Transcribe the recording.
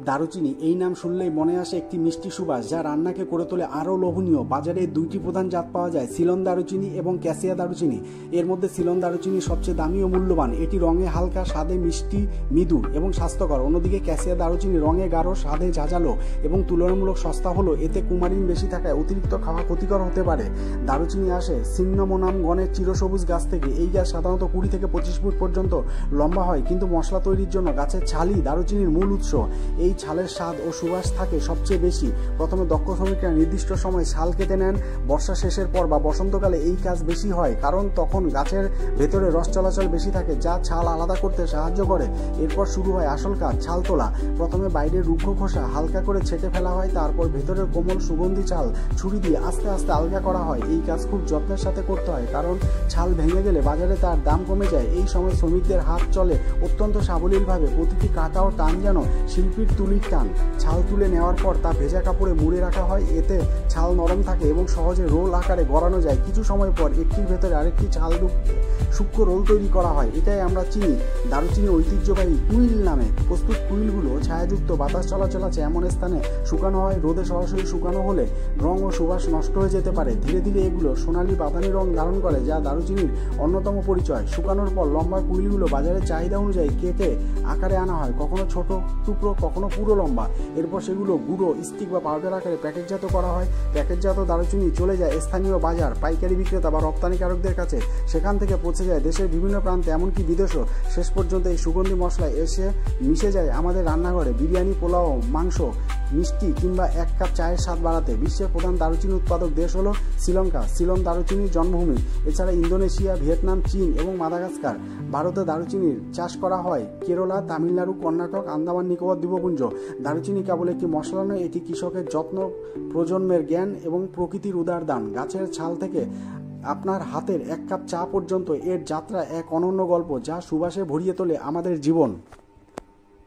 দারুচিনি এই নাম শুনলেই মনে আসে একটি মিষ্টি সুবাস, যা রান্নাকে করে তোলে আরও লোভনীয়। বাজারে দুইটি প্রধান জাত পাওয়া যায়, সিলন দারুচিনি এবং ক্যাসিয়া দারুচিনি। এর মধ্যে সিলন দারুচিনি সবচেয়ে দামি ও মূল্যবান। এটি রঙে হালকা, স্বাদে মিষ্টি, মৃদু এবং স্বাস্থ্যকর। অন্যদিকে ক্যাসিয়া দারুচিনি রঙে গাঢ়, স্বাদে ঝাঁঝালো এবং তুলনামূলক সস্তা হলো এতে কুমারিন বেশি থাকায় অতিরিক্ত খাওয়া ক্ষতিকর হতে পারে। দারুচিনি আসে সিন্নামোনাম গণের চিরসবুজ গাছ থেকে। এই গাছ সাধারণত 20 থেকে 25 ফুট পর্যন্ত লম্বা হয়, কিন্তু মশলা তৈরির জন্য গাছের ছালই দারুচিনির মূল উৎস। এই ছালের স্বাদ ও সুবাস থাকে সবচেয়ে বেশি। প্রথমে দক্ষ শ্রমিকরা নির্দিষ্ট সময় ছাল কেটে নেন। বর্ষা শেষের পর বা বসন্তকালে এই কাজ বেশি হয়, কারণ তখন গাছের ভেতরে রস চলাচল বেশি থাকে, যা ছাল আলাদা করতে সাহায্য করে। এরপর শুরু হয় আসল কাজ, ছাল তোলা। প্রথমে বাইরের রুক্ষ খোসা হালকা করে ছেঁটে ফেলা হয়, তারপর ভেতরের কোমল সুগন্ধি ছাল ছুরি দিয়ে আস্তে আস্তে আলগা করা হয়। এই কাজ খুব যত্নের সাথে করতে হয়, কারণ ছাল ভেঙে গেলে বাজারে তার দাম কমে যায়। এই সময় শ্রমিকদের হাত চলে অত্যন্ত সাবলীলভাবে। প্রতিটি কাটা ও টান যেন শিল্পীর তুলির টান। ছাল তুলে নেওয়ার পর তা ভেজা কাপড়ে মুড়ে রাখা হয়। এতে ছাল নরম থাকে এবং সহজে রোল আকারে গড়ানো যায়। কিছু সময় পর একটির ভেতরে আরেকটি ছাল সূক্ষ্ম রোল তৈরি করা হয়। এটাই আমরা চিনি দারুচিনি ঐতিহ্যবাহী কুইল নামে। প্রস্তুত কুইলগুলো ছায়াযুক্ত বাতাস চলাচল আছে এমন স্থানে শুকানো হয়। রোদে সরাসরি শুকানো হলে রং ও সুবাস নষ্ট হয়ে যেতে পারে। ধীরে ধীরে এগুলো সোনালি বাদামি রং ধারণ করে, যা দারুচিনির অন্যতম পরিচয়। শুকানোর পর লম্বা কুইলগুলো বাজারে চাহিদা অনুযায়ী কেটে আকারে আনা হয়, কখনো ছোট টুকরো, কখনো পুরো লম্বা। এরপর সেগুলো গুঁড়ো, স্টিক বা পাউডার আকারে প্যাকেটজাত করা হয়। প্যাকেটজাত দারুচিনি চলে যায় স্থানীয় বাজার, পাইকারি বিক্রেতা বা রপ্তানিকারকদের কাছে। সেখান থেকে পৌঁছে যায় দেশের বিভিন্ন প্রান্তে, এমনকি বিদেশও। শেষ পর্যন্ত এই সুগন্ধি মশলায় এসে মিশে যায় আমাদের রান্নাঘরে, বিরিয়ানি, পোলাও, মাংস, মিষ্টি কিংবা এক কাপ চায়ের স্বাদ বাড়াতে। বিশ্বের প্রধান দারুচিনি উৎপাদক দেশ হলো শ্রীলঙ্কা, সিলন দারুচিনির জন্মভূমি। এছাড়া ইন্দোনেশিয়া, ভিয়েতনাম, চীন এবং মাদাগাস্কার। ভারতে দারুচিনির চাষ করা হয় কেরলা, তামিলনাড়ু, কর্ণাটক, আন্দামান নিকোবর দ্বীপপুঞ্জ। দারুচিনি কেবল একটি মশলা নয়, এটি কৃষকের যত্ন, প্রজন্মের জ্ঞান এবং প্রকৃতির উদার দান। গাছের ছাল থেকে আপনার হাতের এক কাপ চা পর্যন্ত এর যাত্রা এক অনন্য গল্প, যা সুবাসে ভরিয়ে তোলে আমাদের জীবন।